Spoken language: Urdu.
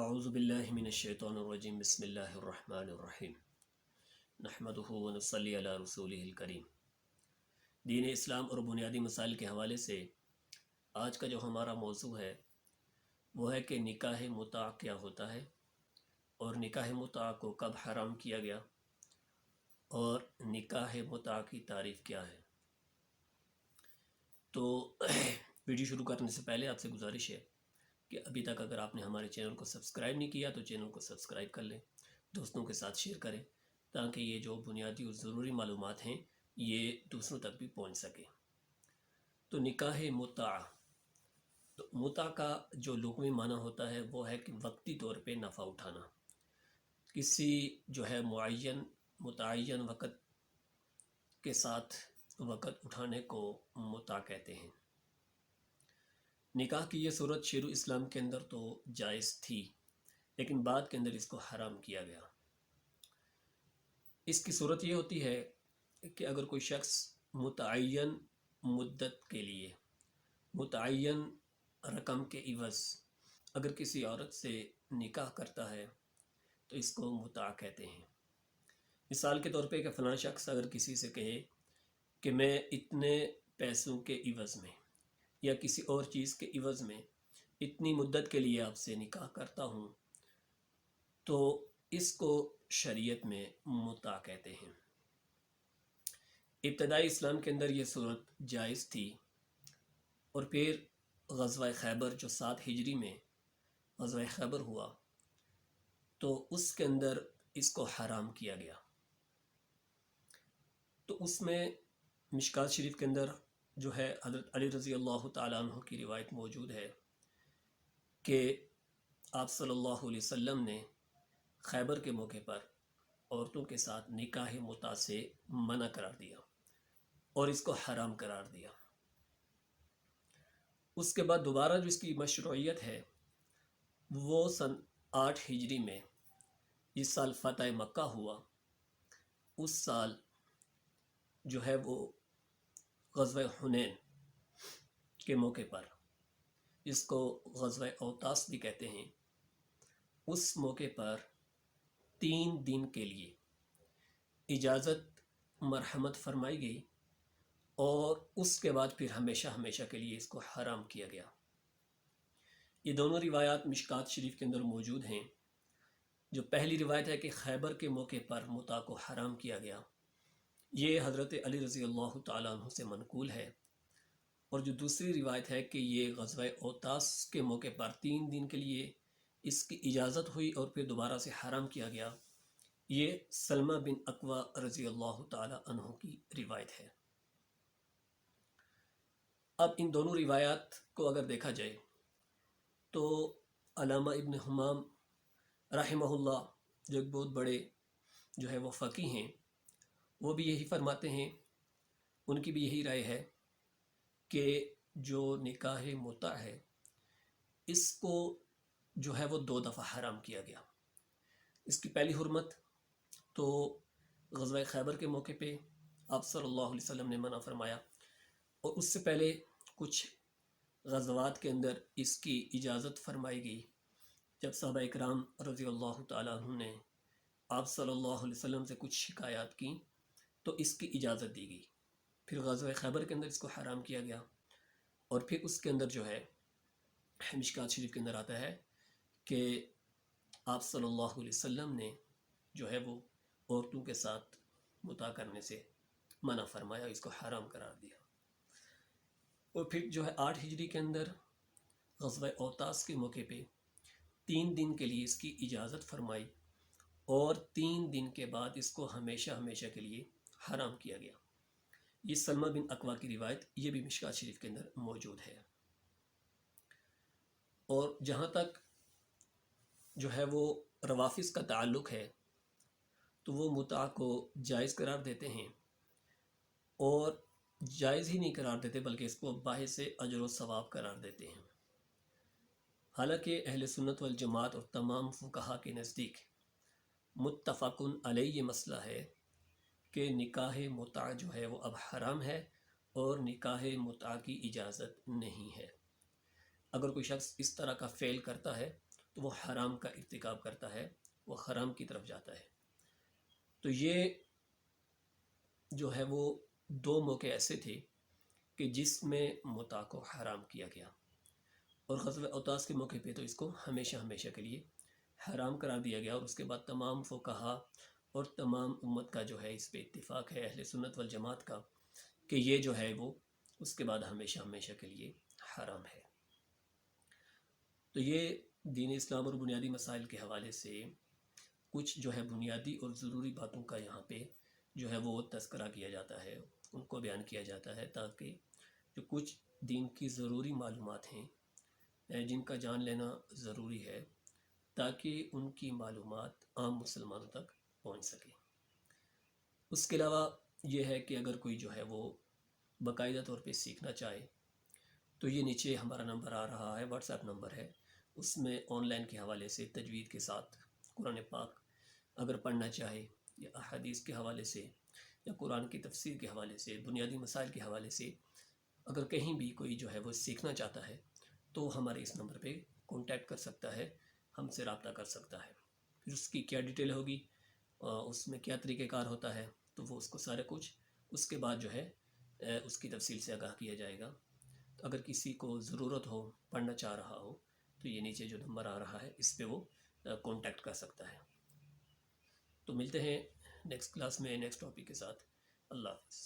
اعوذ باللہ من الشیطان الرجیم بسم اللہ الرحمن الرحیم نحمدہ ونصلی علی رسولہ الکریم۔ دین اسلام اور بنیادی مسائل کے حوالے سے آج کا جو ہمارا موضوع ہے وہ ہے کہ نکاح متع کیا ہوتا ہے اور نکاح متع کو کب حرام کیا گیا اور نکاح متع کی تعریف کیا ہے۔ تو ویڈیو شروع کرنے سے پہلے آپ سے گزارش ہے کہ ابھی تک اگر آپ نے ہمارے چینل کو سبسکرائب نہیں کیا تو چینل کو سبسکرائب کر لیں، دوستوں کے ساتھ شیئر کریں تاکہ یہ جو بنیادی اور ضروری معلومات ہیں یہ دوسروں تک بھی پہنچ سکے۔ تو نکاح متع، تو متع کا جو لغوی معنی ہوتا ہے وہ ہے کہ وقتی طور پہ نفع اٹھانا، کسی جو ہے متعین وقت کے ساتھ وقت اٹھانے کو متع کہتے ہیں۔ نکاح کی یہ صورت شیع اسلام کے اندر تو جائز تھی لیکن بعد کے اندر اس کو حرام کیا گیا۔ اس کی صورت یہ ہوتی ہے کہ اگر کوئی شخص متعین مدت کے لیے متعین رقم کے عوض اگر کسی عورت سے نکاح کرتا ہے تو اس کو متع کہتے ہیں۔ مثال کے طور پہ کہ فلاں شخص اگر کسی سے کہے کہ میں اتنے پیسوں کے عوض میں یا کسی اور چیز کے عوض میں اتنی مدت کے لیے آپ سے نکاح کرتا ہوں تو اس کو شریعت میں متع کہتے ہیں۔ ابتدائی اسلام کے اندر یہ صورت جائز تھی اور پھر غزوہ خیبر جو 7 ہجری میں غزوہ خیبر ہوا تو اس کے اندر اس کو حرام کیا گیا۔ تو اس میں مشکات شریف کے اندر جو ہے حضرت علی رضی اللہ تعالیٰ عنہ کی روایت موجود ہے کہ آپ صلی اللہ علیہ وسلم نے خیبر کے موقع پر عورتوں کے ساتھ نکاح متع سے منع قرار دیا اور اس کو حرام قرار دیا۔ اس کے بعد دوبارہ جو اس کی مشروعیت ہے وہ سن 8 ہجری میں جس سال فتح مکہ ہوا اس سال جو ہے وہ غزوہ حنین کے موقع پر، اس کو غزوہ اوطاس بھی کہتے ہیں، اس موقع پر 3 دن کے لیے اجازت مرحمت فرمائی گئی اور اس کے بعد پھر ہمیشہ ہمیشہ کے لیے اس کو حرام کیا گیا۔ یہ دونوں روایات مشکات شریف کے اندر موجود ہیں۔ جو پہلی روایت ہے کہ خیبر کے موقع پر متع کو حرام کیا گیا، یہ حضرت علی رضی اللہ تعالیٰ عنہ سے منقول ہے، اور جو دوسری روایت ہے کہ یہ غزوہ اوطاس کے موقع پر 3 دن کے لیے اس کی اجازت ہوئی اور پھر دوبارہ سے حرام کیا گیا، یہ سلمہ بن اکوع رضی اللہ تعالیٰ عنہ کی روایت ہے۔ اب ان دونوں روایات کو اگر دیکھا جائے تو علامہ ابن حمام رحمہ اللہ جو ایک بہت بڑے جو ہے وہ فقیہ ہیں، وہ بھی یہی فرماتے ہیں، ان کی بھی یہی رائے ہے کہ جو نکاح متع ہے اس کو جو ہے وہ 2 دفعہ حرام کیا گیا۔ اس کی پہلی حرمت تو غزوہ خیبر کے موقع پہ آپ صلی اللہ علیہ وسلم نے منع فرمایا، اور اس سے پہلے کچھ غزوات کے اندر اس کی اجازت فرمائی گئی جب صحابہ اکرام رضی اللہ تعالیٰ عنہ نے آپ صلی اللہ علیہ وسلم سے کچھ شکایات کی تو اس کی اجازت دی گئی۔ پھر غزوہ خیبر کے اندر اس کو حرام کیا گیا، اور پھر اس کے اندر جو ہے مشکات شریف کے اندر آتا ہے کہ آپ صلی اللہ علیہ وسلم نے جو ہے وہ عورتوں کے ساتھ متع کرنے سے منع فرمایا، اس کو حرام قرار دیا۔ اور پھر جو ہے 8 ہجری کے اندر غزوہ اوطاس کے موقع پہ 3 دن کے لیے اس کی اجازت فرمائی اور 3 دن کے بعد اس کو ہمیشہ ہمیشہ کے لیے حرام کیا گیا۔ یہ سلمہ بن اکوع کی روایت یہ بھی مشکات شریف کے اندر موجود ہے۔ اور جہاں تک جو ہے وہ روافظ کا تعلق ہے تو وہ متع کو جائز قرار دیتے ہیں، اور جائز ہی نہیں قرار دیتے بلکہ اس کو باعث اجر و ثواب قرار دیتے ہیں۔ حالانکہ اہل سنت والجماعت اور تمام فقہا کے نزدیک متفق علیہ یہ مسئلہ ہے کہ نکاح متع جو ہے وہ اب حرام ہے اور نکاح متع کی اجازت نہیں ہے۔ اگر کوئی شخص اس طرح کا فعل کرتا ہے تو وہ حرام کا ارتکاب کرتا ہے، وہ حرام کی طرف جاتا ہے۔ تو یہ جو ہے وہ دو موقع ایسے تھے کہ جس میں متع کو حرام کیا گیا، اور غزوہ اوطاس کے موقع پہ تو اس کو ہمیشہ ہمیشہ کے لیے حرام قرار دیا گیا، اور اس کے بعد تمام فقہا اور تمام امت کا جو ہے اس پہ اتفاق ہے، اہل سنت والجماعت کا، کہ یہ جو ہے وہ اس کے بعد ہمیشہ ہمیشہ کے لیے حرام ہے۔ تو یہ دین اسلام اور بنیادی مسائل کے حوالے سے کچھ جو ہے بنیادی اور ضروری باتوں کا یہاں پہ جو ہے وہ تذکرہ کیا جاتا ہے، ان کو بیان کیا جاتا ہے، تاکہ جو کچھ دین کی ضروری معلومات ہیں جن کا جان لینا ضروری ہے، تاکہ ان کی معلومات عام مسلمانوں تک پہنچ سکے۔ اس کے علاوہ یہ ہے کہ اگر کوئی جو ہے وہ باقاعدہ طور پہ سیکھنا چاہے تو یہ نیچے ہمارا نمبر آ رہا ہے، واٹس ایپ نمبر ہے، اس میں آن لائن کے حوالے سے تجوید کے ساتھ قرآن پاک اگر پڑھنا چاہے، یا احادیث کے حوالے سے، یا قرآن کی تفسیر کے حوالے سے، بنیادی مسائل کے حوالے سے اگر کہیں بھی کوئی جو ہے وہ سیکھنا چاہتا ہے تو ہمارے اس نمبر پہ کانٹیکٹ کر سکتا ہے، ہم سے رابطہ کر سکتا ہے۔ پھر اس کی کیا ڈیٹیل ہوگی، اس میں کیا طریقہ کار ہوتا ہے، تو وہ اس کو سارا کچھ اس کے بعد جو ہے اس کی تفصیل سے آگاہ کیا جائے گا۔ تو اگر کسی کو ضرورت ہو، پڑھنا چاہ رہا ہو، تو یہ نیچے جو نمبر آ رہا ہے اس پہ وہ کانٹیکٹ کر سکتا ہے۔ تو ملتے ہیں نیکسٹ کلاس میں نیکسٹ ٹاپک کے ساتھ۔ اللہ حافظ۔